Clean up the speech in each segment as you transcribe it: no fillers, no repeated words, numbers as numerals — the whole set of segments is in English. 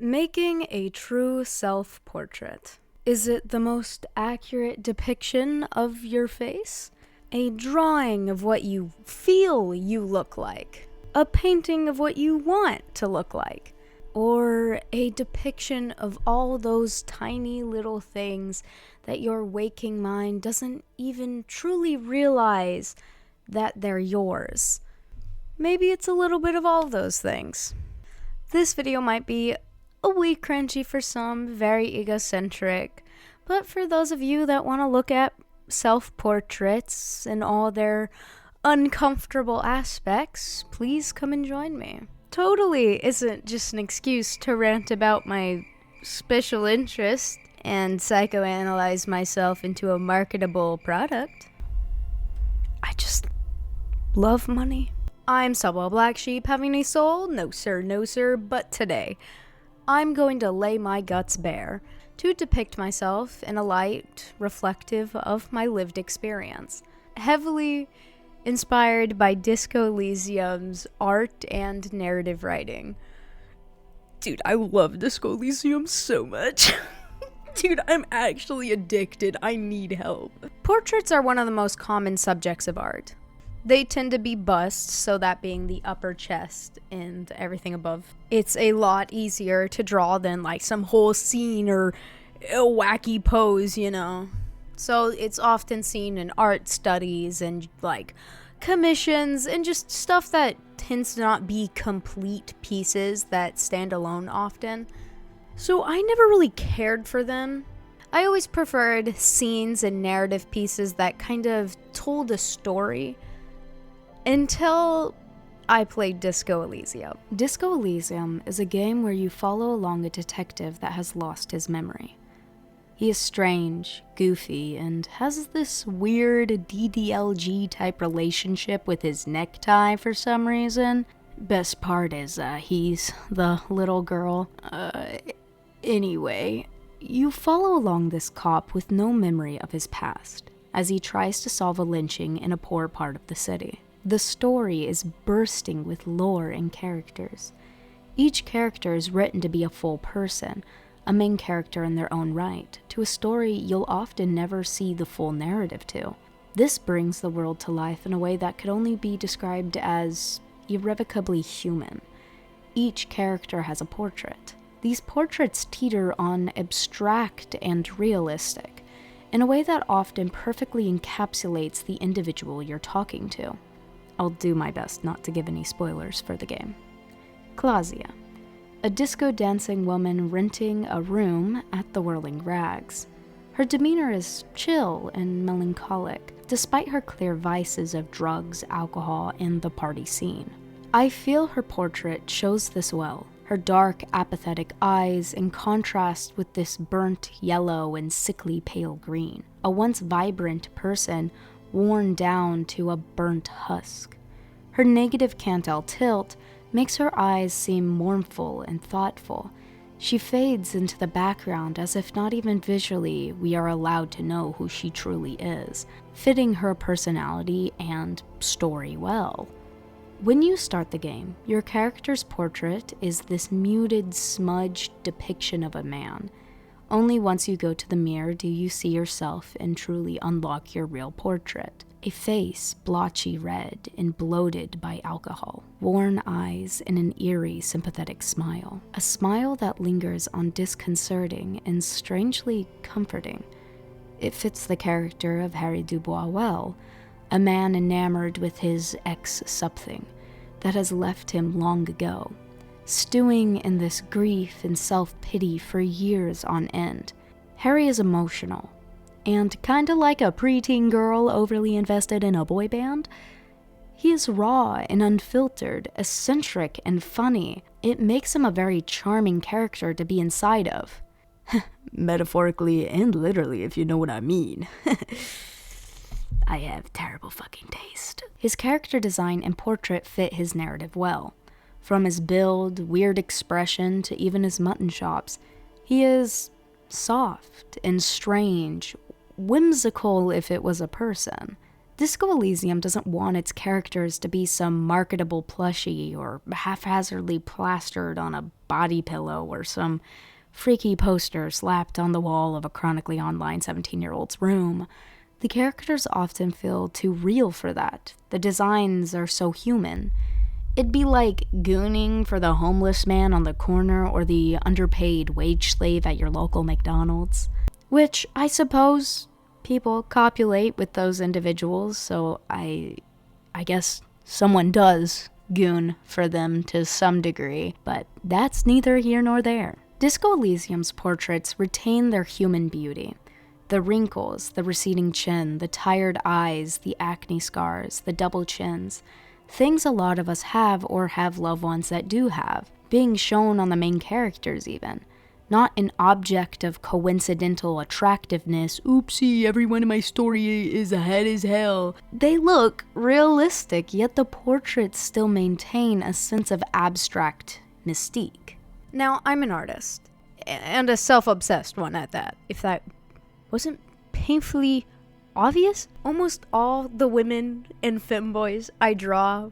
Making a true self-portrait. Is it the most accurate depiction of your face? A drawing of what you feel you look like? A painting of what you want to look like? Or a depiction of all those tiny little things that your waking mind doesn't even truly realize that they're yours? Maybe it's a little bit of all those things. This video might be a wee cringy for some, very egocentric, but for those of you that want to look at self-portraits and all their uncomfortable aspects, please come and join me. Totally isn't just an excuse to rant about my special interest and psychoanalyze myself into a marketable product. I just love money. I'm Subwell Black Sheep, having a soul? No sir, but today I'm going to lay my guts bare to depict myself in a light reflective of my lived experience, heavily inspired by Disco Elysium's art and narrative writing. Dude, I love Disco Elysium so much. Dude, I'm actually addicted. I need help. Portraits are one of the most common subjects of art. They tend to be busts, so that being the upper chest and everything above. It's a lot easier to draw than like some whole scene or a wacky pose, you know. So it's often seen in art studies and like commissions and just stuff that tends to not be complete pieces that stand alone often. So I never really cared for them. I always preferred scenes and narrative pieces that kind of told a story. Until I played Disco Elysium. Disco Elysium is a game where you follow along a detective that has lost his memory. He is strange, goofy, and has this weird DDLG type relationship with his necktie for some reason. Best part is he's the little girl. Anyway, you follow along this cop with no memory of his past as he tries to solve a lynching in a poor part of the city. The story is bursting with lore and characters. Each character is written to be a full person, a main character in their own right, to a story you'll often never see the full narrative to. This brings the world to life in a way that could only be described as irrevocably human. Each character has a portrait. These portraits teeter on abstract and realistic, in a way that often perfectly encapsulates the individual you're talking to. I'll do my best not to give any spoilers for the game. Clausia, a disco-dancing woman renting a room at the Whirling Rags. Her demeanor is chill and melancholic, despite her clear vices of drugs, alcohol, and the party scene. I feel her portrait shows this well. Her dark, apathetic eyes in contrast with this burnt yellow and sickly pale green. A once vibrant person worn down to a burnt husk. Her negative Cantel tilt makes her eyes seem mournful and thoughtful. She fades into the background as if not even visually we are allowed to know who she truly is, fitting her personality and story well. When you start the game, your character's portrait is this muted, smudged depiction of a man. Only once you go to the mirror do you see yourself and truly unlock your real portrait. A face blotchy red and bloated by alcohol. Worn eyes and an eerie, sympathetic smile. A smile that lingers on disconcerting and strangely comforting. It fits the character of Harry Dubois well, a man enamored with his ex-something that has left him long ago, stewing in this grief and self-pity for years on end. Harry is emotional, and kinda like a preteen girl overly invested in a boy band, he is raw and unfiltered, eccentric and funny. It makes him a very charming character to be inside of. Metaphorically and literally, if you know what I mean. I have terrible fucking taste. His character design and portrait fit his narrative well. From his build, weird expression, to even his mutton chops, he is soft and strange, whimsical if it was a person. Disco Elysium doesn't want its characters to be some marketable plushie or haphazardly plastered on a body pillow or some freaky poster slapped on the wall of a chronically online 17-year-old's room. The characters often feel too real for that. The designs are so human. It'd be like gooning for the homeless man on the corner or the underpaid wage slave at your local McDonald's. Which, I suppose, people copulate with those individuals, so I guess someone does goon for them to some degree, but that's neither here nor there. Disco Elysium's portraits retain their human beauty. The wrinkles, the receding chin, the tired eyes, the acne scars, the double chins. Things a lot of us have or have loved ones that do have, being shown on the main characters even. Not an object of coincidental attractiveness, oopsie, everyone in my story is ahead as hell. They look realistic, yet the portraits still maintain a sense of abstract mystique. Now, I'm an artist, and a self-obsessed one at that, if that wasn't painfully obvious. Almost all the women and femboys I draw,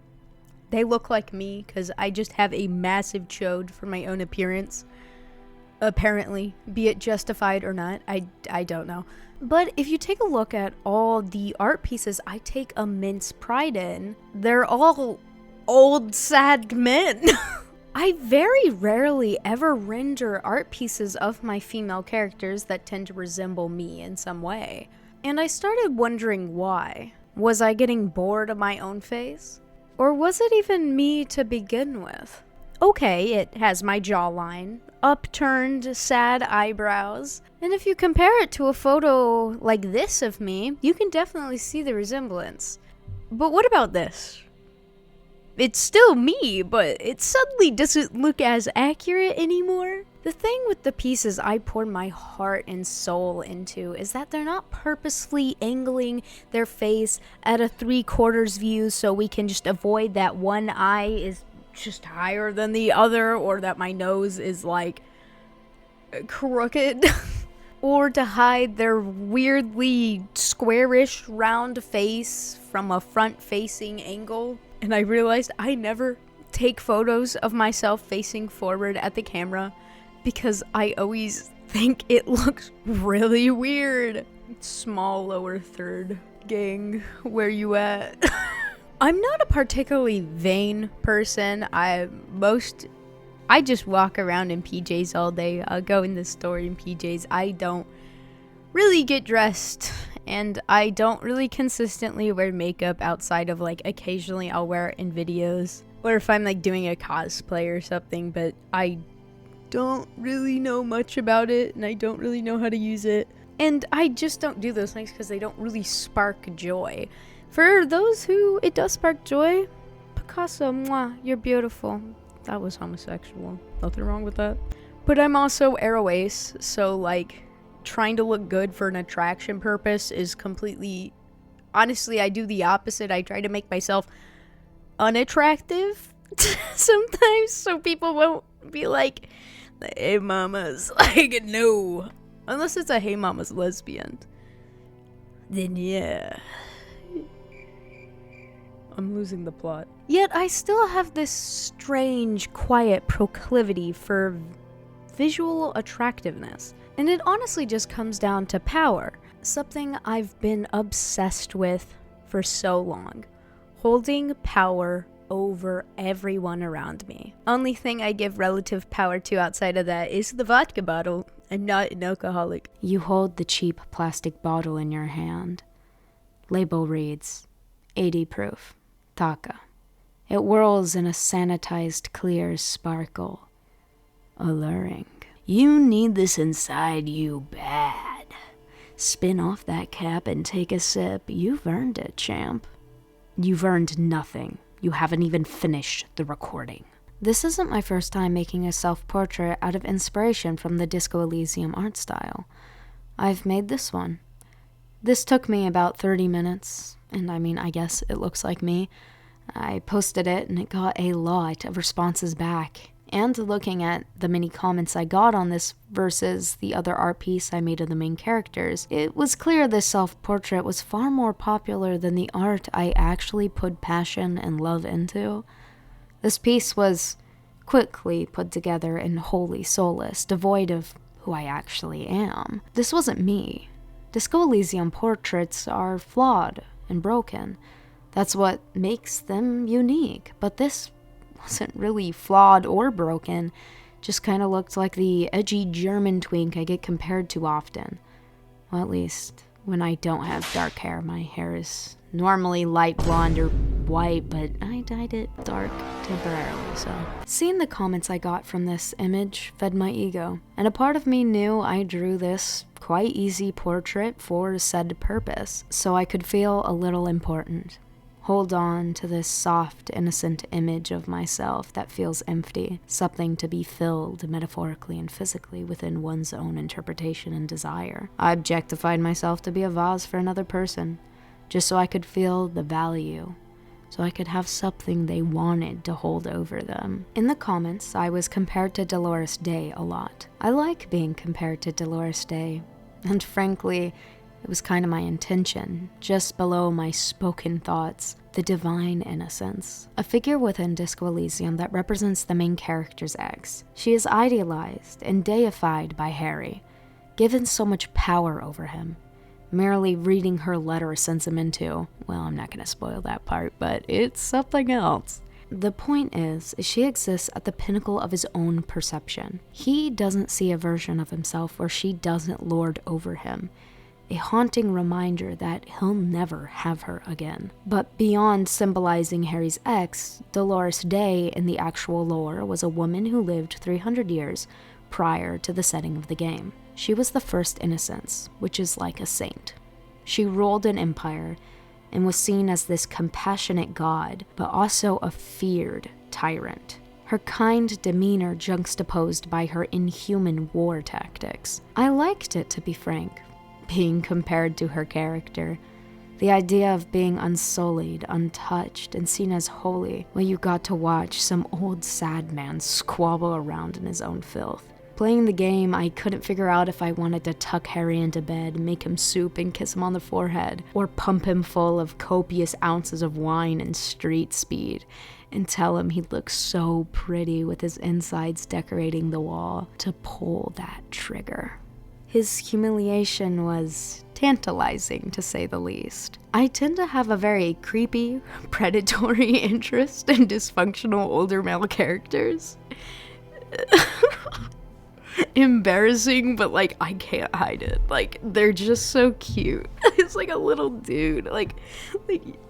they look like me, because I just have a massive chode for my own appearance. Apparently, be it justified or not, I don't know. But if you take a look at all the art pieces I take immense pride in, they're all old, sad men. I very rarely ever render art pieces of my female characters that tend to resemble me in some way. And I started wondering why. Was I getting bored of my own face? Or was it even me to begin with? Okay, it has my jawline, upturned, sad eyebrows, and if you compare it to a photo like this of me, you can definitely see the resemblance. But what about this? It's still me, but it suddenly doesn't look as accurate anymore. The thing with the pieces I poured my heart and soul into is that they're not purposefully angling their face at a 3/4 view so we can just avoid that one eye is just higher than the other, or that my nose is like crooked, or to hide their weirdly squarish round face from a front-facing angle. And I realized I never take photos of myself facing forward at the camera because I always think it looks really weird. Small lower third gang, where you at? I'm not a particularly vain person. I just walk around in PJs all day. I'll go in the store in PJs. I don't really get dressed, and I don't really consistently wear makeup outside of like occasionally I'll wear it in videos or if I'm like doing a cosplay or something, but I don't really know much about it and I don't really know how to use it. And I just don't do those things because they don't really spark joy. For those who it does spark joy, Picasso, mwah, you're beautiful. That was homosexual. Nothing wrong with that. But I'm also aero-ace, so like trying to look good for an attraction purpose is completely... Honestly, I do the opposite. I try to make myself unattractive sometimes so people won't be like, hey mama's, like, no. Unless it's a hey mama's lesbian. Then yeah. I'm losing the plot. Yet I still have this strange, quiet proclivity for visual attractiveness. And it honestly just comes down to power. Something I've been obsessed with for so long. Holding power over everyone around me. Only thing I give relative power to outside of that is the vodka bottle. I'm not an alcoholic. You hold the cheap plastic bottle in your hand. Label reads, 80 proof. Taka. It whirls in a sanitized clear sparkle. Alluring. You need this inside you bad. Spin off that cap and take a sip. You've earned it, champ. You've earned nothing. You haven't even finished the recording. This isn't my first time making a self-portrait out of inspiration from the Disco Elysium art style. I've made this one. This took me about 30 minutes, and I mean, I guess it looks like me. I posted it and it got a lot of responses back. And looking at the many comments I got on this versus the other art piece I made of the main characters, it was clear this self-portrait was far more popular than the art I actually put passion and love into. This piece was quickly put together and wholly soulless, devoid of who I actually am. This wasn't me. Disco Elysium portraits are flawed and broken. That's what makes them unique. But this wasn't really flawed or broken, just kind of looked like the edgy German twink I get compared to often. Well, at least when I don't have dark hair. My hair is normally light blonde or white, but I dyed it dark temporarily, so. Seeing the comments I got from this image fed my ego, and a part of me knew I drew this quite easy portrait for said purpose, so I could feel a little important. Hold on to this soft, innocent image of myself that feels empty, something to be filled metaphorically and physically within one's own interpretation and desire. I objectified myself to be a vase for another person, just so I could feel the value, so I could have something they wanted to hold over them. In the comments, I was compared to Dolores Day a lot. I like being compared to Dolores Day, and frankly, it was kind of my intention, just below my spoken thoughts, the divine innocence. A figure within Disco Elysium that represents the main character's ex. She is idealized and deified by Harry, given so much power over him. Merely reading her letter sends him into, well, I'm not going to spoil that part, but it's something else. The point is, she exists at the pinnacle of his own perception. He doesn't see a version of himself where she doesn't lord over him. A haunting reminder that he'll never have her again. But beyond symbolizing Harry's ex, Dolores Day in the actual lore was a woman who lived 300 years prior to the setting of the game. She was the first Innocence, which is like a saint. She ruled an empire and was seen as this compassionate god, but also a feared tyrant. Her kind demeanor juxtaposed by her inhuman war tactics. I liked it, to be frank, being compared to her character. The idea of being unsullied, untouched, and seen as holy, while you got to watch some old sad man squabble around in his own filth. Playing the game, I couldn't figure out if I wanted to tuck Harry into bed, make him soup, and kiss him on the forehead, or pump him full of copious ounces of wine and street speed, and tell him he'd look so pretty with his insides decorating the wall, to pull that trigger. His humiliation was tantalizing, to say the least. I tend to have a very creepy, predatory interest in dysfunctional older male characters. Embarrassing, but like I can't hide it. Like, they're just so cute. It's like a little dude. Like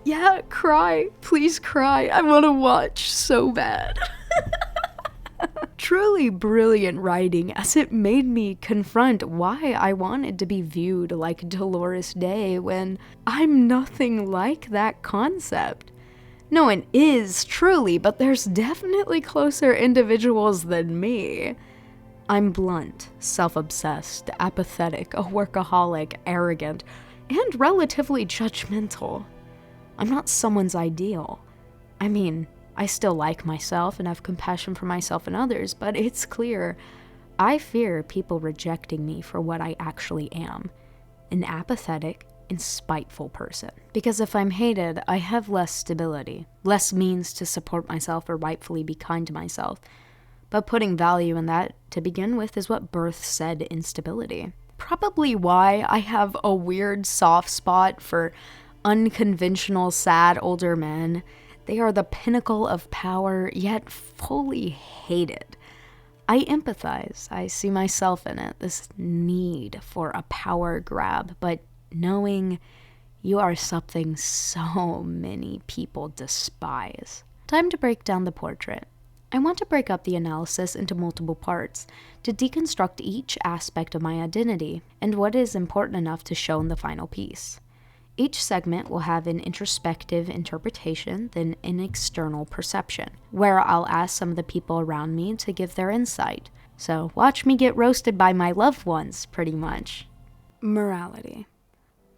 yeah, cry, please cry. I want to watch so bad. Truly brilliant writing, as it made me confront why I wanted to be viewed like Dolores Day when I'm nothing like that concept. No one is, truly, but there's definitely closer individuals than me. I'm blunt, self-obsessed, apathetic, a workaholic, arrogant, and relatively judgmental. I'm not someone's ideal. I mean, I still like myself and have compassion for myself and others, but it's clear I fear people rejecting me for what I actually am, an apathetic and spiteful person. Because if I'm hated, I have less stability, less means to support myself or rightfully be kind to myself. But putting value in that to begin with is what birthed said instability. Probably why I have a weird soft spot for unconventional, sad older men. They are the pinnacle of power, yet fully hated. I empathize. I see myself in it, this need for a power grab, but knowing you are something so many people despise. Time to break down the portrait. I want to break up the analysis into multiple parts to deconstruct each aspect of my identity and what is important enough to show in the final piece. Each segment will have an introspective interpretation, then an external perception, where I'll ask some of the people around me to give their insight. So watch me get roasted by my loved ones, pretty much. Morality.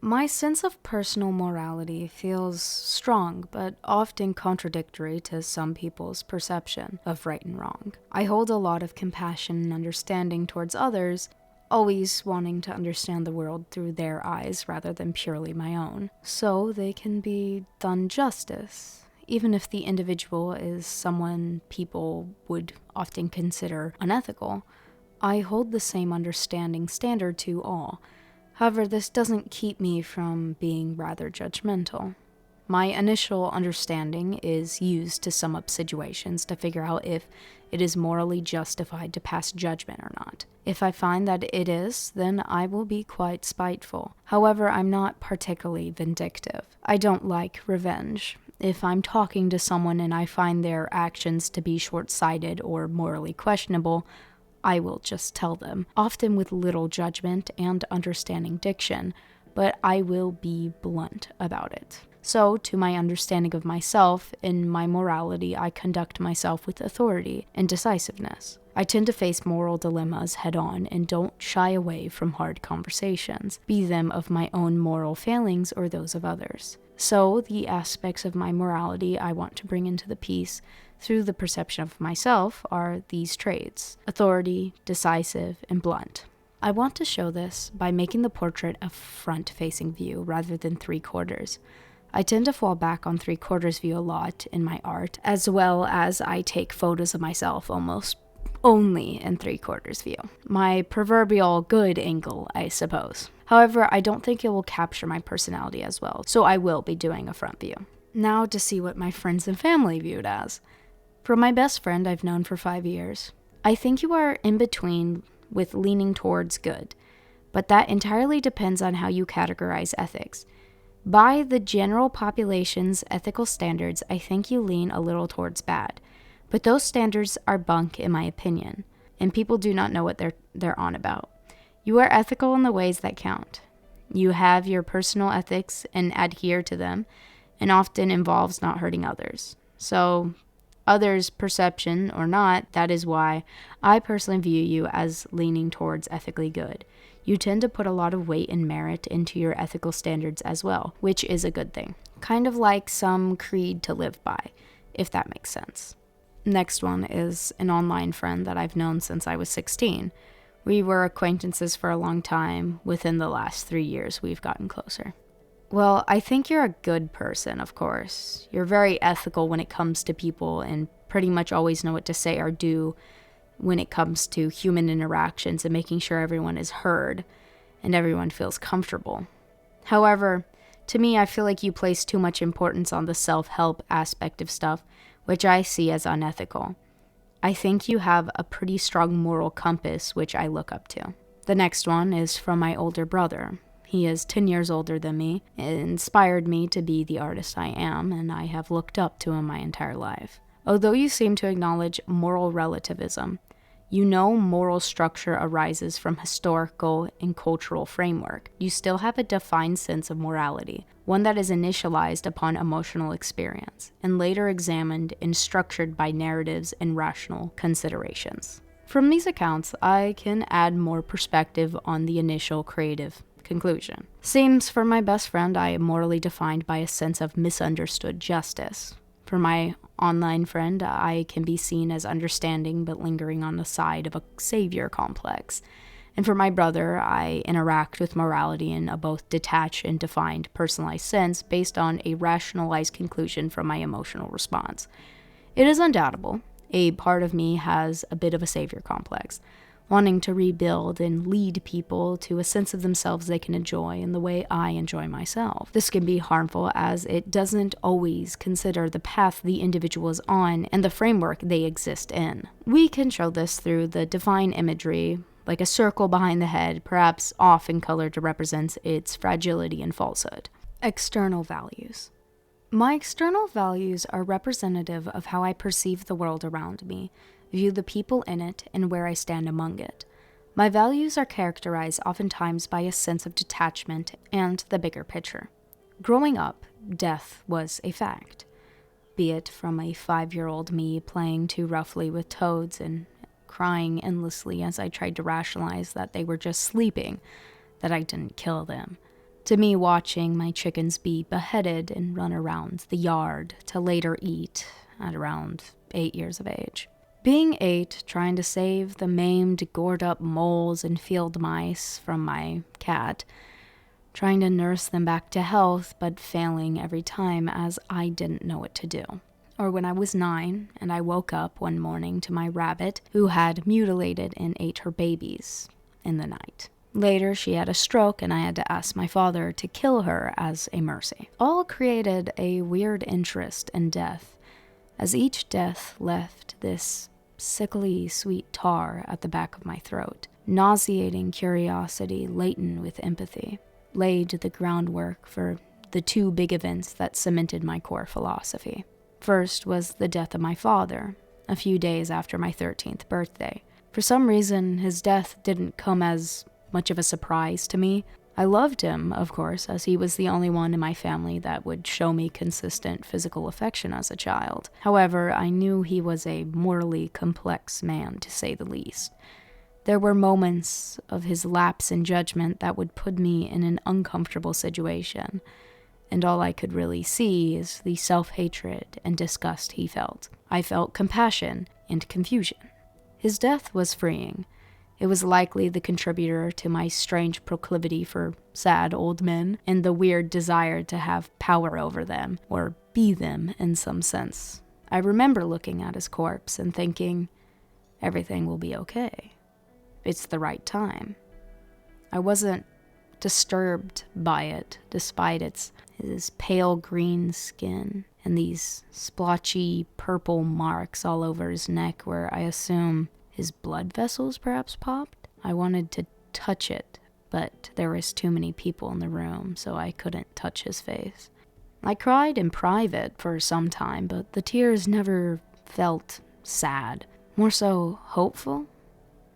My sense of personal morality feels strong, but often contradictory to some people's perception of right and wrong. I hold a lot of compassion and understanding towards others, always wanting to understand the world through their eyes rather than purely my own, so they can be done justice, even if the individual is someone people would often consider unethical. I hold the same understanding standard to all. However, this doesn't keep me from being rather judgmental. My initial understanding is used to sum up situations to figure out if it is morally justified to pass judgment or not. If I find that it is, then I will be quite spiteful. However, I'm not particularly vindictive. I don't like revenge. If I'm talking to someone and I find their actions to be short-sighted or morally questionable, I will just tell them, often with little judgment and understanding diction, but I will be blunt about it. So, to my understanding of myself, in my morality, I conduct myself with authority and decisiveness. I tend to face moral dilemmas head-on and don't shy away from hard conversations, be them of my own moral failings or those of others. So, the aspects of my morality I want to bring into the piece through the perception of myself are these traits: authority, decisive, and blunt. I want to show this by making the portrait a front-facing view rather than 3/4. I tend to fall back on 3/4 view a lot in my art, as well as I take photos of myself almost only in 3/4 view. My proverbial good angle, I suppose. However, I don't think it will capture my personality as well, so I will be doing a front view. Now to see what my friends and family view it as. For my best friend I've known for 5 years, I think you are in between with leaning towards good, but that entirely depends on how you categorize ethics. By the general population's ethical standards, I think you lean a little towards bad, but those standards are bunk in my opinion, and people do not know what they're on about. You are ethical in the ways that count. You have your personal ethics and adhere to them, and often involves not hurting others. So, others' perception or not, that is why I personally view you as leaning towards ethically good. You tend to put a lot of weight and merit into your ethical standards as well, which is a good thing. Kind of like some creed to live by, if that makes sense. Next one is an online friend that I've known since I was 16. We were acquaintances for a long time. Within the last 3 years, we've gotten closer. Well, I think you're a good person, of course. You're very ethical when it comes to people and pretty much always know what to say or do when it comes to human interactions and making sure everyone is heard and everyone feels comfortable. However, to me, I feel like you place too much importance on the self-help aspect of stuff, which I see as unethical. I think you have a pretty strong moral compass, which I look up to. The next one is from my older brother. He is 10 years older than me. It inspired me to be the artist I am, and I have looked up to him my entire life. Although you seem to acknowledge moral relativism, you know moral structure arises from historical and cultural framework. You still have a defined sense of morality, one that is initialized upon emotional experience, and later examined and structured by narratives and rational considerations. From these accounts, I can add more perspective on the initial creative conclusion. Seems for my best friend, I am morally defined by a sense of misunderstood justice. For my online friend, I can be seen as understanding but lingering on the side of a savior complex. And for my brother, I interact with morality in a both detached and defined personalized sense based on a rationalized conclusion from my emotional response. It is undoubtable, a part of me has a bit of a savior complex, wanting to rebuild and lead people to a sense of themselves they can enjoy in the way I enjoy myself. This can be harmful as it doesn't always consider the path the individual is on and the framework they exist in. We can show this through the divine imagery, like a circle behind the head, perhaps off in color to represent its fragility and falsehood. External values. My external values are representative of how I perceive the world around me, view the people in it, and where I stand among it. My values are characterized oftentimes by a sense of detachment and the bigger picture. Growing up, death was a fact, be it from a 5-year-old me playing too roughly with toads and crying endlessly as I tried to rationalize that they were just sleeping, that I didn't kill them, to me watching my chickens be beheaded and run around the yard to later eat at around 8 years of age. Being 8, trying to save the maimed, gored-up moles and field mice from my cat, trying to nurse them back to health, but failing every time as I didn't know what to do. Or when I was 9, and I woke up one morning to my rabbit, who had mutilated and ate her babies in the night. Later, she had a stroke, and I had to ask my father to kill her as a mercy. All created a weird interest in death, as each death left this sickly sweet tar at the back of my throat. Nauseating curiosity laden with empathy laid the groundwork for the 2 big events that cemented my core philosophy. First was the death of my father, a few days after my 13th birthday. For some reason, his death didn't come as much of a surprise to me. I loved him, of course, as he was the only one in my family that would show me consistent physical affection as a child. However, I knew he was a morally complex man, to say the least. There were moments of his lapse in judgment that would put me in an uncomfortable situation, and all I could really see is the self-hatred and disgust he felt. I felt compassion and confusion. His death was freeing. It was likely the contributor to my strange proclivity for sad old men and the weird desire to have power over them, or be them in some sense. I remember looking at his corpse and thinking, everything will be okay. It's the right time. I wasn't disturbed by it, despite his pale green skin and these splotchy purple marks all over his neck where I assume his blood vessels perhaps popped. I wanted to touch it, but there was too many people in the room, so I couldn't touch his face. I cried in private for some time, but the tears never felt sad, more so hopeful.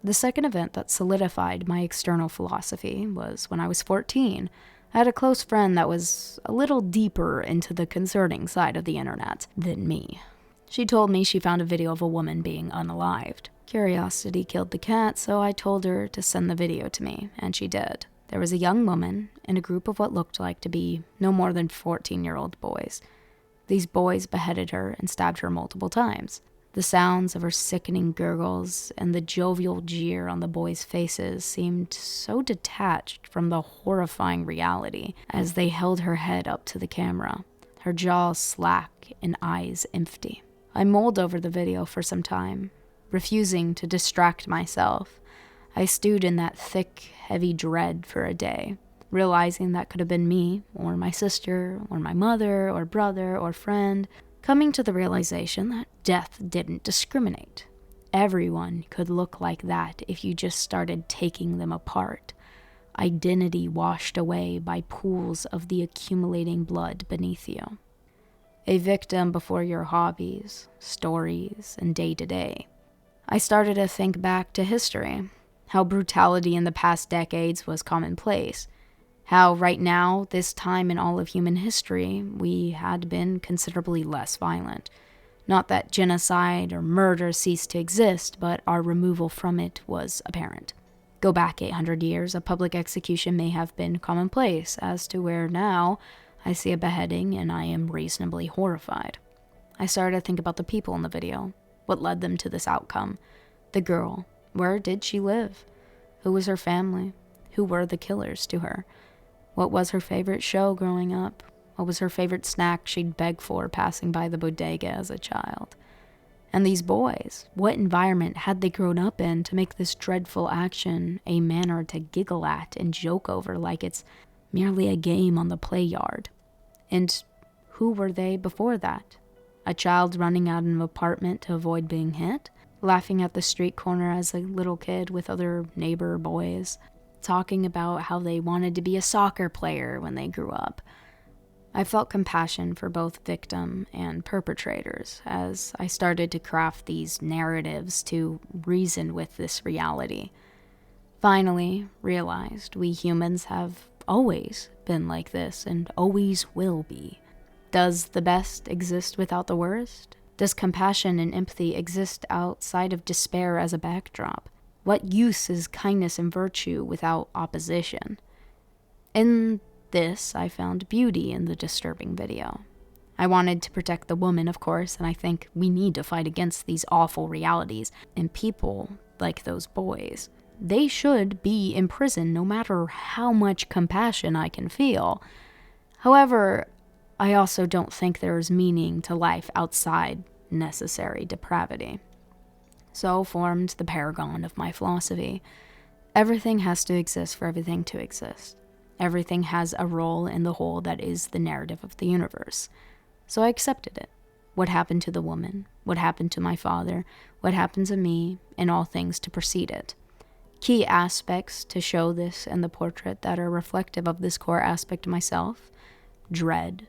The second event that solidified my external philosophy was when I was 14. I had a close friend that was a little deeper into the concerning side of the internet than me. She told me she found a video of a woman being unalived. Curiosity killed the cat, so I told her to send the video to me, and she did. There was a young woman in a group of what looked like to be no more than 14-year-old boys. These boys beheaded her and stabbed her multiple times. The sounds of her sickening gurgles and the jovial jeer on the boys' faces seemed so detached from the horrifying reality as they held her head up to the camera, her jaw slack and eyes empty. I mulled over the video for some time, refusing to distract myself. I stewed in that thick, heavy dread for a day, realizing that could have been me, or my sister, or my mother, or brother, or friend, coming to the realization that death didn't discriminate. Everyone could look like that if you just started taking them apart, identity washed away by pools of the accumulating blood beneath you. A victim before your hobbies, stories, and day-to-day. I started to think back to history, how brutality in the past decades was commonplace, how right now, this time in all of human history, we had been considerably less violent. Not that genocide or murder ceased to exist, but our removal from it was apparent. Go back 800 years, a public execution may have been commonplace, as to where now I see a beheading and I am reasonably horrified. I started to think about the people in the video. What led them to this outcome? The girl. Where did she live? Who was her family? Who were the killers to her? What was her favorite show growing up? What was her favorite snack she'd beg for passing by the bodega as a child? And these boys, what environment had they grown up in to make this dreadful action a manner to giggle at and joke over like it's merely a game on the play yard? And who were they before that? A child running out of an apartment to avoid being hit? Laughing at the street corner as a little kid with other neighbor boys? Talking about how they wanted to be a soccer player when they grew up? I felt compassion for both victim and perpetrators as I started to craft these narratives to reason with this reality. Finally, realized we humans have always been like this and always will be. Does the best exist without the worst? Does compassion and empathy exist outside of despair as a backdrop? What use is kindness and virtue without opposition? In this, I found beauty in the disturbing video. I wanted to protect the woman, of course, and I think we need to fight against these awful realities. And people, like those boys, they should be in prison no matter how much compassion I can feel. However, I also don't think there is meaning to life outside necessary depravity. So formed the paragon of my philosophy. Everything has to exist for everything to exist. Everything has a role in the whole that is the narrative of the universe. So I accepted it. What happened to the woman? What happened to my father? What happened to me? And all things to precede it. Key aspects to show this in the portrait that are reflective of this core aspect of myself: dread,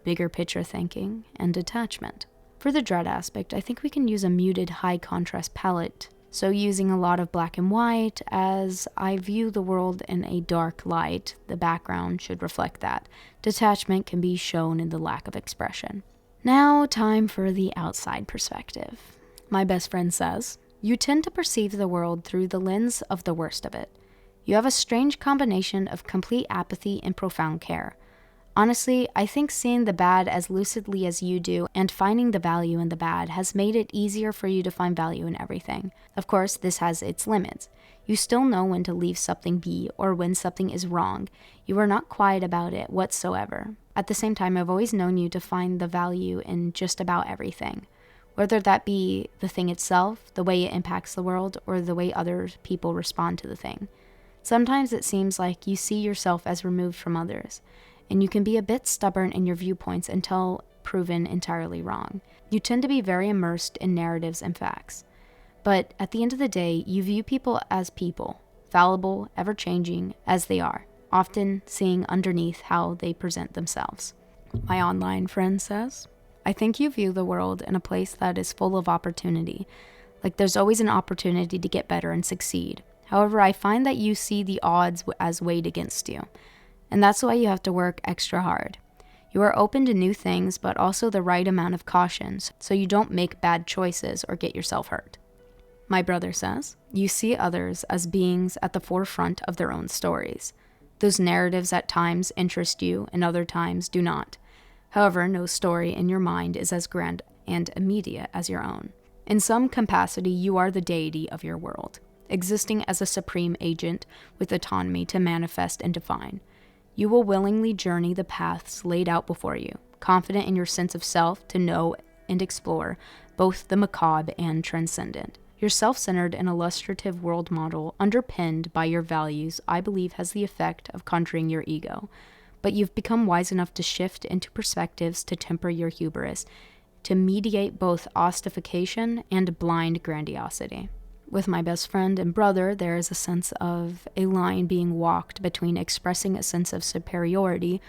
bigger picture thinking, and detachment. For the dread aspect, I think we can use a muted high contrast palette, so using a lot of black and white. As I view the world in a dark light, the background should reflect that. Detachment can be shown in the lack of expression. Now, time for the outside perspective. My best friend says, "You tend to perceive the world through the lens of the worst of it. You have a strange combination of complete apathy and profound care. Honestly, I think seeing the bad as lucidly as you do and finding the value in the bad has made it easier for you to find value in everything. Of course, this has its limits. You still know when to leave something be or when something is wrong. You are not quiet about it whatsoever. At the same time, I've always known you to find the value in just about everything. Whether that be the thing itself, the way it impacts the world, or the way other people respond to the thing. Sometimes it seems like you see yourself as removed from others, and you can be a bit stubborn in your viewpoints until proven entirely wrong. You tend to be very immersed in narratives and facts. But at the end of the day, you view people as people, fallible, ever-changing, as they are, often seeing underneath how they present themselves." My online friend says, "I think you view the world in a place that is full of opportunity. Like there's always an opportunity to get better and succeed. However, I find that you see the odds as weighed against you. And that's why you have to work extra hard. You are open to new things, but also the right amount of caution, so you don't make bad choices or get yourself hurt." My brother says, "You see others as beings at the forefront of their own stories. Those narratives at times interest you and other times do not. However, no story in your mind is as grand and immediate as your own. In some capacity, you are the deity of your world, existing as a supreme agent with autonomy to manifest and define. You will willingly journey the paths laid out before you, confident in your sense of self to know and explore both the macabre and transcendent. Your self-centered and illustrative world model, underpinned by your values, I believe has the effect of conjuring your ego. But you've become wise enough to shift into perspectives to temper your hubris, to mediate both ossification and blind grandiosity. With my best friend and brother, there is a sense of a line being walked between expressing a sense of superiority,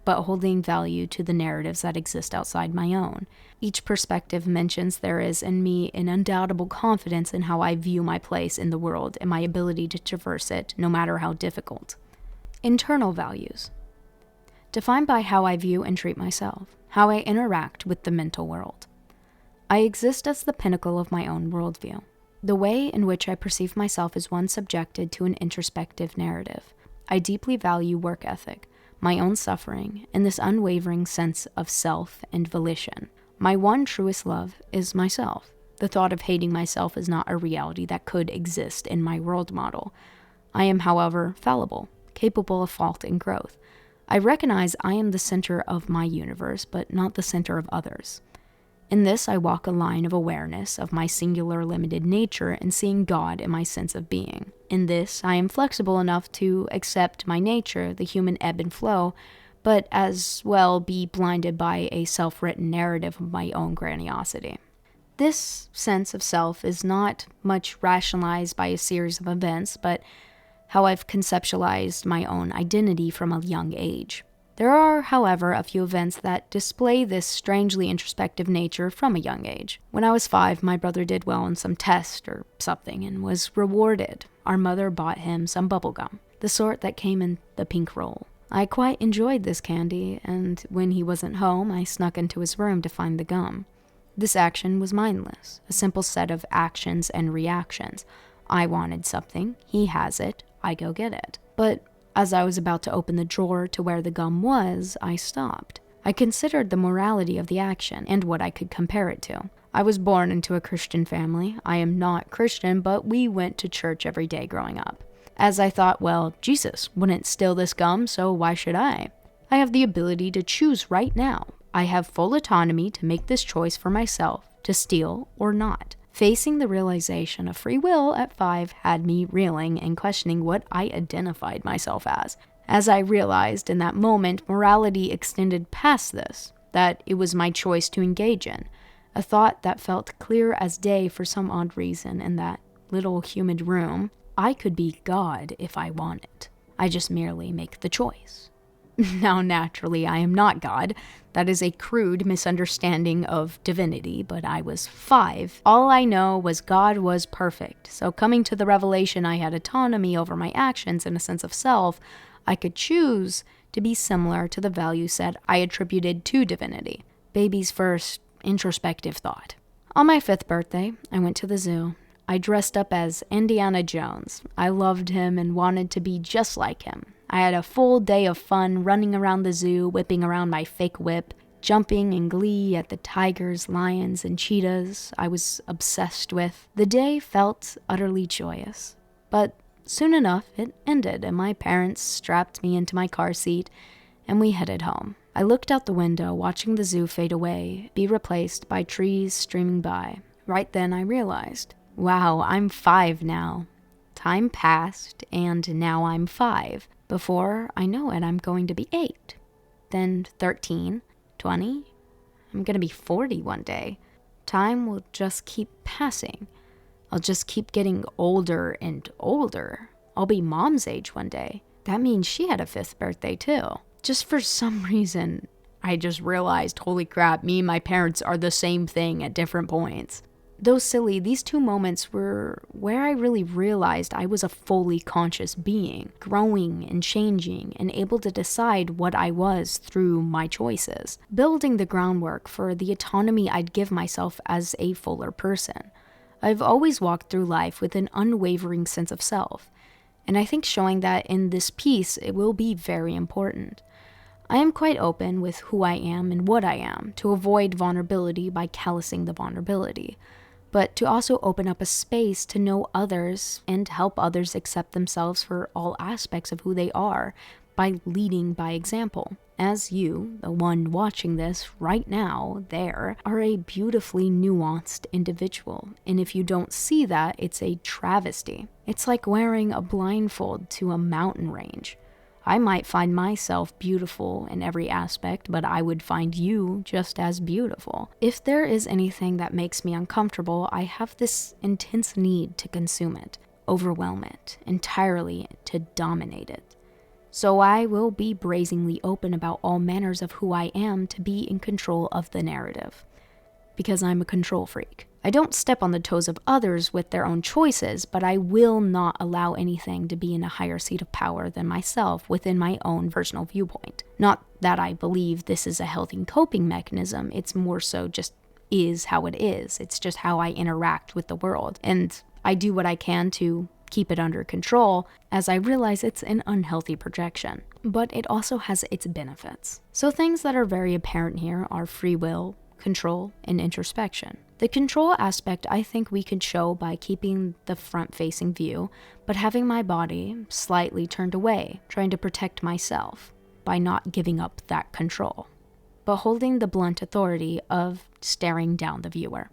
but holding value to the narratives that exist outside my own. Each perspective mentions there is in me an undoubtable confidence in how I view my place in the world and my ability to traverse it, no matter how difficult. Internal values. Defined by how I view and treat myself, how I interact with the mental world. I exist as the pinnacle of my own worldview. The way in which I perceive myself is one subjected to an introspective narrative. I deeply value work ethic, my own suffering, and this unwavering sense of self and volition. My one truest love is myself. The thought of hating myself is not a reality that could exist in my world model. I am, however, fallible, capable of fault and growth. I recognize I am the center of my universe, but not the center of others. In this, I walk a line of awareness of my singular limited nature and seeing God in my sense of being. In this, I am flexible enough to accept my nature, the human ebb and flow, but as well be blinded by a self-written narrative of my own grandiosity. This sense of self is not much rationalized by a series of events, but how I've conceptualized my own identity from a young age. There are, however, a few events that display this strangely introspective nature from a young age. When I was 5, my brother did well on some test or something and was rewarded. Our mother bought him some bubble gum, the sort that came in the pink roll. I quite enjoyed this candy, and when he wasn't home, I snuck into his room to find the gum. This action was mindless, a simple set of actions and reactions. I wanted something, he has it, I go get it. But As I was about to open the drawer to where the gum was, I stopped. I considered the morality of the action and what I could compare it to. I was born into a Christian family. I am not Christian, but we went to church every day growing up. As I thought, well, Jesus wouldn't steal this gum, so why should I? I have the ability to choose right now. I have full autonomy to make this choice for myself, to steal or not. Facing the realization of free will at 5 had me reeling and questioning what I identified myself as. As I realized in that moment, morality extended past this, that it was my choice to engage in. A thought that felt clear as day for some odd reason in that little humid room. I could be God if I wanted. I just merely make the choice. Now, naturally, I am not God. That is a crude misunderstanding of divinity, but I was 5. All I know was God was perfect. So coming to the revelation I had autonomy over my actions and a sense of self, I could choose to be similar to the value set I attributed to divinity. Baby's first introspective thought. On my 5th birthday, I went to the zoo. I dressed up as Indiana Jones. I loved him and wanted to be just like him. I had a full day of fun running around the zoo, whipping around my fake whip, jumping in glee at the tigers, lions, and cheetahs I was obsessed with. The day felt utterly joyous. But soon enough, it ended, and my parents strapped me into my car seat, and we headed home. I looked out the window, watching the zoo fade away, be replaced by trees streaming by. Right then I realized, wow, I'm 5 now. Time passed, and now I'm 5. Before I know it, I'm going to be 8. Then 13, 20. I'm going to be 40 one day. Time will just keep passing. I'll just keep getting older and older. I'll be Mom's age one day. That means she had a 5th birthday too. Just for some reason, I just realized, holy crap, me and my parents are the same thing at different points. Though silly, these 2 moments were where I really realized I was a fully conscious being, growing and changing and able to decide what I was through my choices, building the groundwork for the autonomy I'd give myself as a fuller person. I've always walked through life with an unwavering sense of self, and I think showing that in this piece it will be very important. I am quite open with who I am and what I am, to avoid vulnerability by callousing the vulnerability, but to also open up a space to know others and help others accept themselves for all aspects of who they are by leading by example. As you, the one watching this right now, there, are a beautifully nuanced individual, and if you don't see that, it's a travesty. It's like wearing a blindfold to a mountain range. I might find myself beautiful in every aspect, but I would find you just as beautiful. If there is anything that makes me uncomfortable, I have this intense need to consume it, overwhelm it, entirely to dominate it. So I will be brazenly open about all manners of who I am to be in control of the narrative. Because I'm a control freak. I don't step on the toes of others with their own choices, but I will not allow anything to be in a higher seat of power than myself within my own personal viewpoint. Not that I believe this is a healthy coping mechanism, it's more so just is how it is. It's just how I interact with the world. And I do what I can to keep it under control, as I realize it's an unhealthy projection. But it also has its benefits. So things that are very apparent here are free will, control, and introspection. The control aspect I think we can show by keeping the front-facing view, but having my body slightly turned away, trying to protect myself by not giving up that control, but holding the blunt authority of staring down the viewer.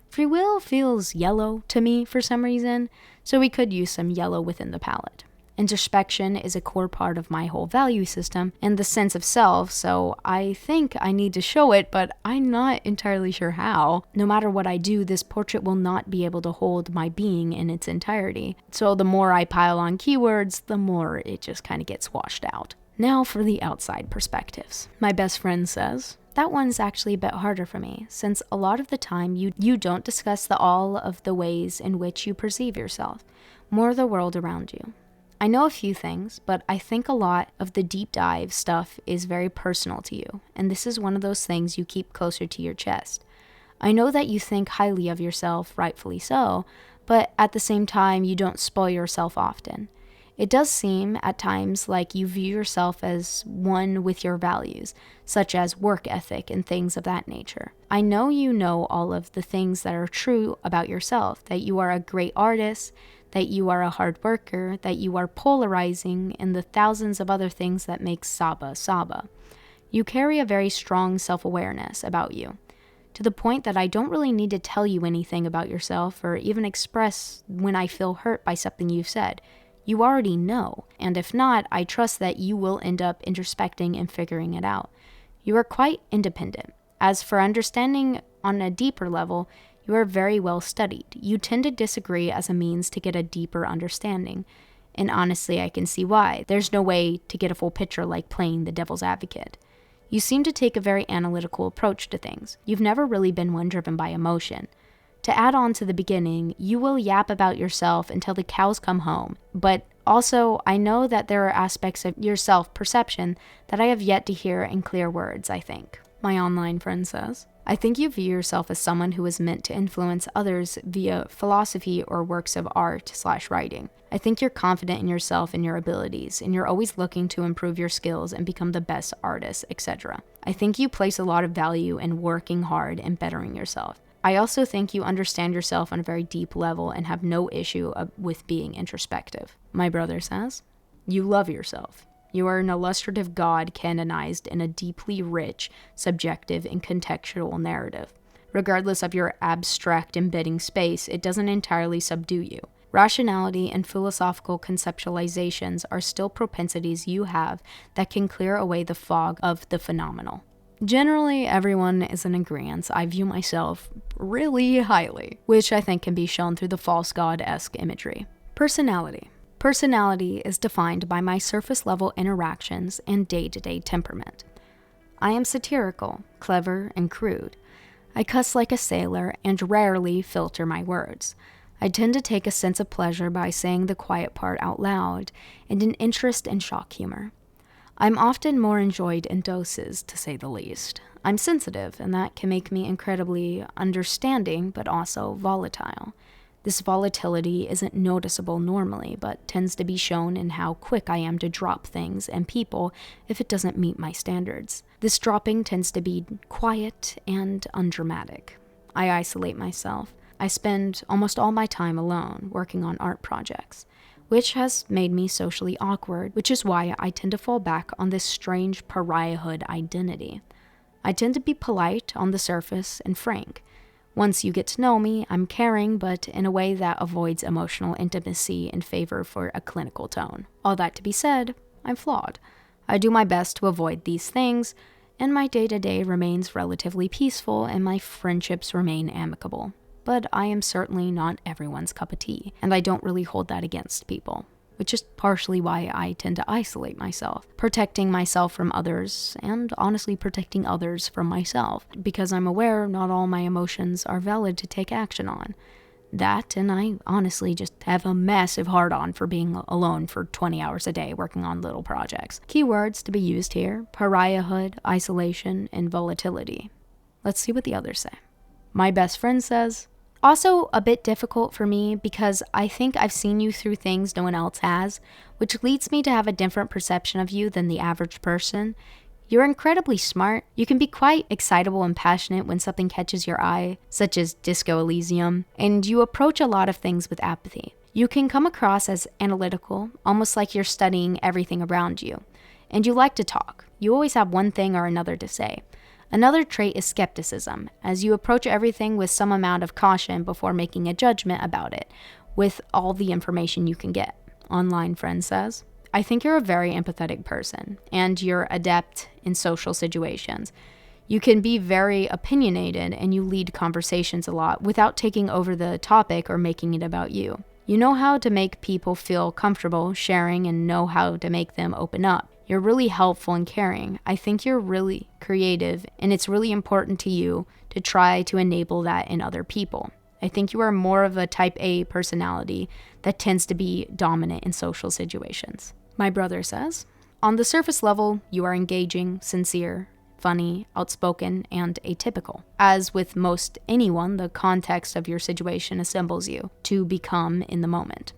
Free will feels yellow to me for some reason, so we could use some yellow within the palette. Introspection is a core part of my whole value system and the sense of self, so I think I need to show it, but I'm not entirely sure how. No matter what I do, this portrait will not be able to hold my being in its entirety. So the more I pile on keywords, the more it just kind of gets washed out. Now for the outside perspectives. My best friend says, that one's actually a bit harder for me, since a lot of the time you don't discuss all of the ways in which you perceive yourself, more the world around you. I know a few things, but I think a lot of the deep dive stuff is very personal to you, and this is one of those things you keep closer to your chest. I know that you think highly of yourself, rightfully so, but at the same time, you don't spoil yourself often. It does seem at times like you view yourself as one with your values, such as work ethic and things of that nature. I know you know all of the things that are true about yourself, that you are a great artist, that you are a hard worker, that you are polarizing, and the thousands of other things that make Saba Saba. You carry a very strong self-awareness about you, to the point that I don't really need to tell you anything about yourself or even express when I feel hurt by something you've said. You already know, and if not, I trust that you will end up introspecting and figuring it out. You are quite independent. As for understanding on a deeper level, you are very well studied. You tend to disagree as a means to get a deeper understanding. And honestly, I can see why. There's no way to get a full picture like playing the devil's advocate. You seem to take a very analytical approach to things. You've never really been one driven by emotion. To add on to the beginning, you will yap about yourself until the cows come home. But also, I know that there are aspects of your self-perception that I have yet to hear in clear words, I think. My online friend says, I think you view yourself as someone who is meant to influence others via philosophy or works of art/writing. I think you're confident in yourself and your abilities, and you're always looking to improve your skills and become the best artist, etc. I think you place a lot of value in working hard and bettering yourself. I also think you understand yourself on a very deep level and have no issue with being introspective. My brother says, you love yourself. You are an illustrative god canonized in a deeply rich, subjective, and contextual narrative. Regardless of your abstract embedding space, it doesn't entirely subdue you. Rationality and philosophical conceptualizations are still propensities you have that can clear away the fog of the phenomenal. Generally, everyone is in agreement. I view myself really highly, which I think can be shown through the false god-esque imagery. Personality. Personality is defined by my surface-level interactions and day-to-day temperament. I am satirical, clever, and crude. I cuss like a sailor and rarely filter my words. I tend to take a sense of pleasure by saying the quiet part out loud and an interest in shock humor. I'm often more enjoyed in doses, to say the least. I'm sensitive, and that can make me incredibly understanding, but also volatile. This volatility isn't noticeable normally, but tends to be shown in how quick I am to drop things and people if it doesn't meet my standards. This dropping tends to be quiet and undramatic. I isolate myself. I spend almost all my time alone, working on art projects, which has made me socially awkward, which is why I tend to fall back on this strange pariahhood identity. I tend to be polite on the surface and frank. Once you get to know me, I'm caring, but in a way that avoids emotional intimacy in favor for a clinical tone. All that to be said, I'm flawed. I do my best to avoid these things, and my day-to-day remains relatively peaceful and my friendships remain amicable. But I am certainly not everyone's cup of tea, and I don't really hold that against people, which is partially why I tend to isolate myself, protecting myself from others, and honestly protecting others from myself, because I'm aware not all my emotions are valid to take action on. That, and I honestly just have a massive hard-on for being alone for 20 hours a day working on little projects. Keywords to be used here: pariahhood, isolation, and volatility. Let's see what the others say. My best friend says, also a bit difficult for me because I think I've seen you through things no one else has, which leads me to have a different perception of you than the average person. You're incredibly smart. You can be quite excitable and passionate when something catches your eye, such as Disco Elysium, and you approach a lot of things with apathy. You can come across as analytical, almost like you're studying everything around you. And you like to talk. You always have one thing or another to say. Another trait is skepticism, as you approach everything with some amount of caution before making a judgment about it, with all the information you can get. Online friend says, I think you're a very empathetic person, and you're adept in social situations. You can be very opinionated, and you lead conversations a lot without taking over the topic or making it about you. You know how to make people feel comfortable sharing and know how to make them open up. You're really helpful and caring. I think you're really creative, and it's really important to you to try to enable that in other people. I think you are more of a type A personality that tends to be dominant in social situations. My brother says, on the surface level, you are engaging, sincere, funny, outspoken, and atypical. As with most anyone, the context of your situation assembles you to become in the moment.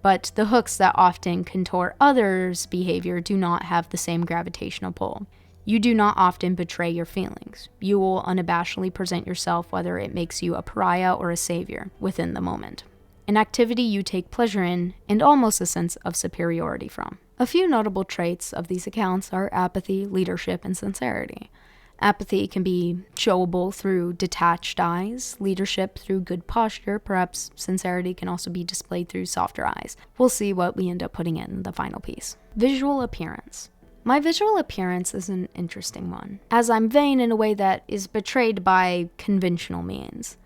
but the hooks that often contort others' behavior do not have the same gravitational pull. You do not often betray your feelings. You will unabashedly present yourself, whether it makes you a pariah or a savior, within the moment. An activity you take pleasure in, and almost a sense of superiority from. A few notable traits of these accounts are apathy, leadership, and sincerity. Apathy can be showable through detached eyes, leadership through good posture, perhaps sincerity can also be displayed through softer eyes. We'll see what we end up putting in the final piece. Visual appearance. My visual appearance is an interesting one, as I'm vain in a way that is betrayed by conventional means.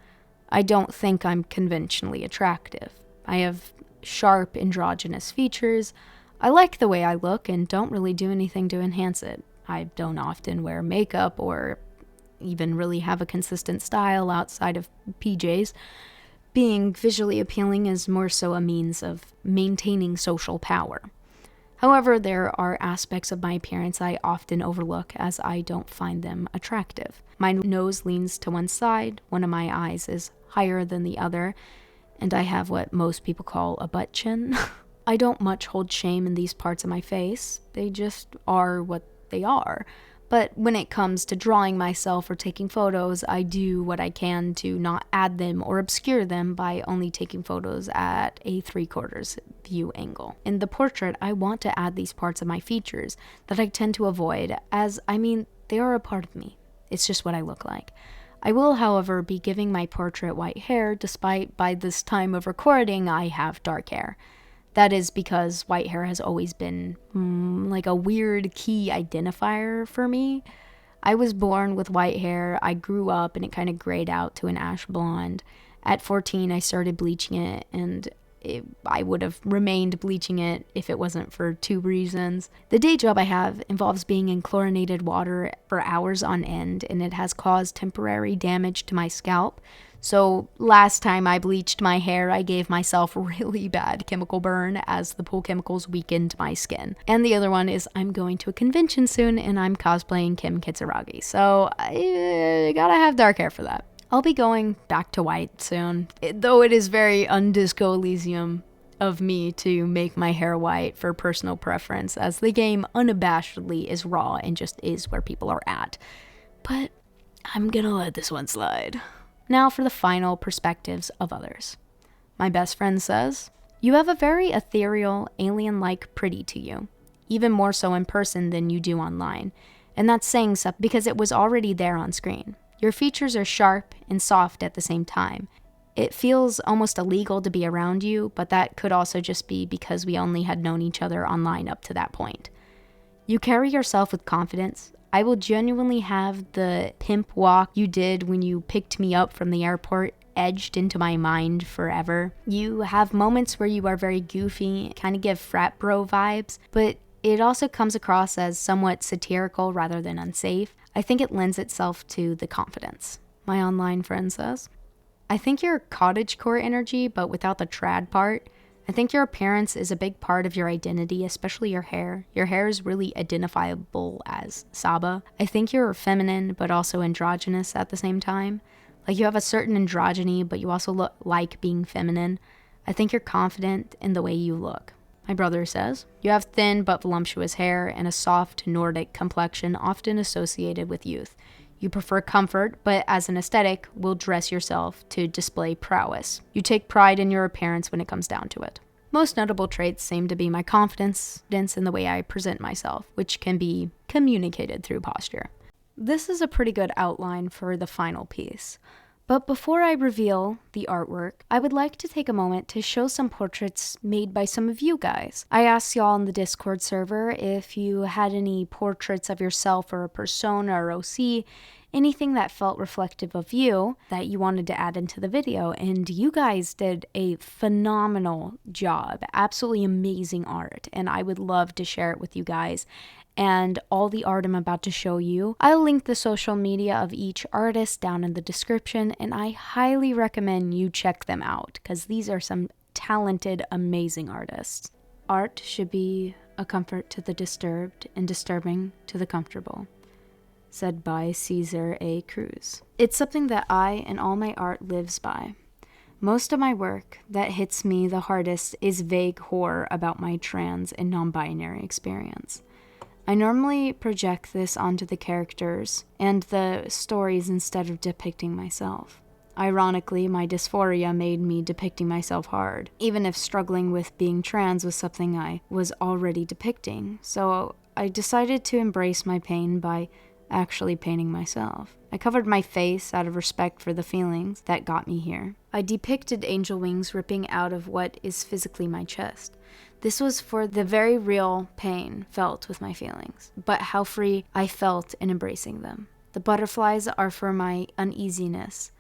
I don't think I'm conventionally attractive. I have sharp, androgynous features. I like the way I look and don't really do anything to enhance it. I don't often wear makeup or even really have a consistent style outside of PJs. Being visually appealing is more so a means of maintaining social power. However, there are aspects of my appearance I often overlook as I don't find them attractive. My nose leans to one side, one of my eyes is higher than the other, and I have what most people call a butt chin. I don't much hold shame in these parts of my face. They just are what they are. But when it comes to drawing myself or taking photos, I do what I can to not add them or obscure them by only taking photos at a 3/4 view angle. In the portrait, I want to add these parts of my features that I tend to avoid, as, they are a part of me. It's just what I look like. I will, however, be giving my portrait white hair, despite by this time of recording, I have dark hair. That is because white hair has always been like a weird key identifier for me. I was born with white hair. I grew up and it kind of grayed out to an ash blonde. At 14, I started bleaching it, and I would have remained bleaching it if it wasn't for two reasons. The day job I have involves being in chlorinated water for hours on end, and it has caused temporary damage to my scalp. So last time I bleached my hair, I gave myself a really bad chemical burn as the pool chemicals weakened my skin. And the other one is I'm going to a convention soon and I'm cosplaying Kim Kitsuragi. So I gotta have dark hair for that. I'll be going back to white soon, though it is very un-Disco Elysium of me to make my hair white for personal preference, as the game unabashedly is raw and just is where people are at. But I'm gonna let this one slide. Now for the final perspectives of others. My best friend says, "You have a very ethereal, alien-like pretty to you, even more so in person than you do online. And that's saying something because it was already there on screen. Your features are sharp and soft at the same time. It feels almost illegal to be around you, but that could also just be because we only had known each other online up to that point. You carry yourself with confidence. I will genuinely have the pimp walk you did when you picked me up from the airport edged into my mind forever. You have moments where you are very goofy, kind of give frat bro vibes, but it also comes across as somewhat satirical rather than unsafe. I think it lends itself to the confidence." My online friend says, "I think you're cottagecore energy, but without the trad part. I think your appearance is a big part of your identity, especially your hair. Your hair is really identifiable as Saba. I think you're feminine, but also androgynous at the same time. Like you have a certain androgyny, but you also look like being feminine. I think you're confident in the way you look." My brother says, "You have thin but voluptuous hair and a soft Nordic complexion often associated with youth. You prefer comfort, but as an aesthetic, will dress yourself to display prowess. You take pride in your appearance when it comes down to it. Most notable traits seem to be my confidence in the way I present myself, which can be communicated through posture." This is a pretty good outline for the final piece. But before I reveal the artwork, I would like to take a moment to show some portraits made by some of you guys. I asked y'all in the Discord server if you had any portraits of yourself or a persona or OC, anything that felt reflective of you that you wanted to add into the video, and you guys did a phenomenal job. Absolutely amazing art, and I would love to share it with you guys. And all the art I'm about to show you, I'll link the social media of each artist down in the description, and I highly recommend you check them out because these are some talented, amazing artists. Art should be a comfort to the disturbed and disturbing to the comfortable, said by Caesar A. Cruz. It's something that I and all my art lives by. Most of my work that hits me the hardest is vague horror about my trans and non-binary experience. I normally project this onto the characters and the stories instead of depicting myself. Ironically, my dysphoria made me depicting myself hard, even if struggling with being trans was something I was already depicting. So I decided to embrace my pain by actually painting myself. I covered my face out of respect for the feelings that got me here. I depicted angel wings ripping out of what is physically my chest. This was for the very real pain felt with my feelings, but how free I felt in embracing them. The butterflies are for my uneasiness,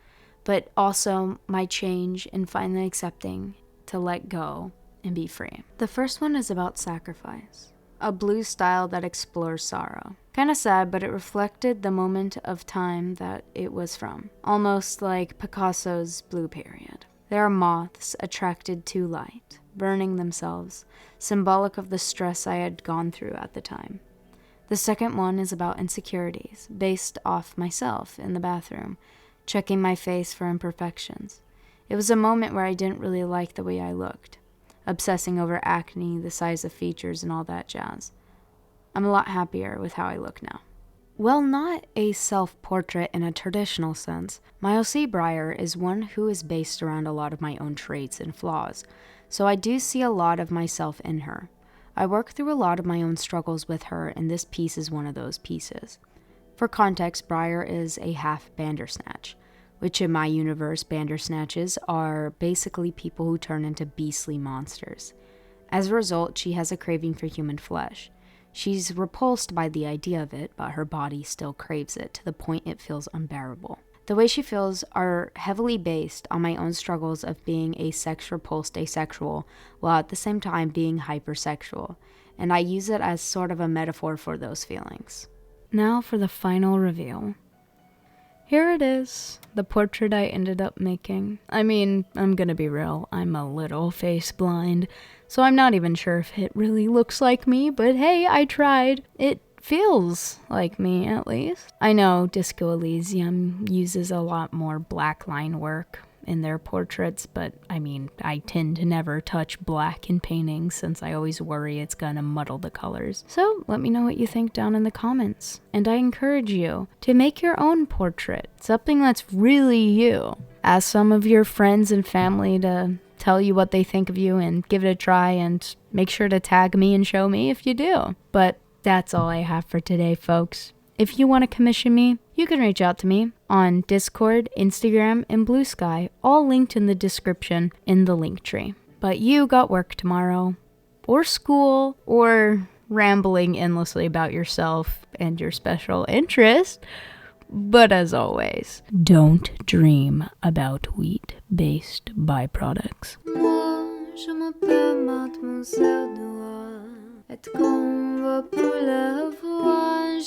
but also my change in finally accepting to let go and be free. The first one is about sacrifice, a blues style that explores sorrow. Kinda sad, but it reflected the moment of time that it was from, almost like Picasso's blue period. There are moths attracted to light, burning themselves, symbolic of the stress I had gone through at the time. The second one is about insecurities, based off myself in the bathroom, checking my face for imperfections. It was a moment where I didn't really like the way I looked, obsessing over acne, the size of features, and all that jazz. I'm a lot happier with how I look now. While not a self-portrait in a traditional sense, my OC Briar is one who is based around a lot of my own traits and flaws, so I do see a lot of myself in her. I work through a lot of my own struggles with her, and this piece is one of those pieces. For context, Briar is a half Bandersnatch, which in my universe, Bandersnatches are basically people who turn into beastly monsters. As a result, she has a craving for human flesh. She's repulsed by the idea of it, but her body still craves it to the point it feels unbearable. The way she feels are heavily based on my own struggles of being a sex-repulsed asexual, while at the same time being hypersexual, and I use it as sort of a metaphor for those feelings. Now for the final reveal. Here it is, the portrait I ended up making. I mean, I'm gonna be real, I'm a little face blind, so I'm not even sure if it really looks like me, but hey, I tried. It feels like me, at least. I know Disco Elysium uses a lot more black line work in their portraits, but I mean, I tend to never touch black in paintings since I always worry it's gonna muddle the colors. So let me know what you think down in the comments. And I encourage you to make your own portrait, something that's really you. Ask some of your friends and family to tell you what they think of you and give it a try, and make sure to tag me and show me if you do. But that's all I have for today, folks. If you want to commission me, you can reach out to me on Discord, Instagram, and Blue Sky, all linked in the description in the link tree. But you got work tomorrow, or school, or rambling endlessly about yourself and your special interest. But as always, don't dream about wheat-based byproducts. Moi, je m'appelle Mademoiselle Noire, et qu'on va pour la voix,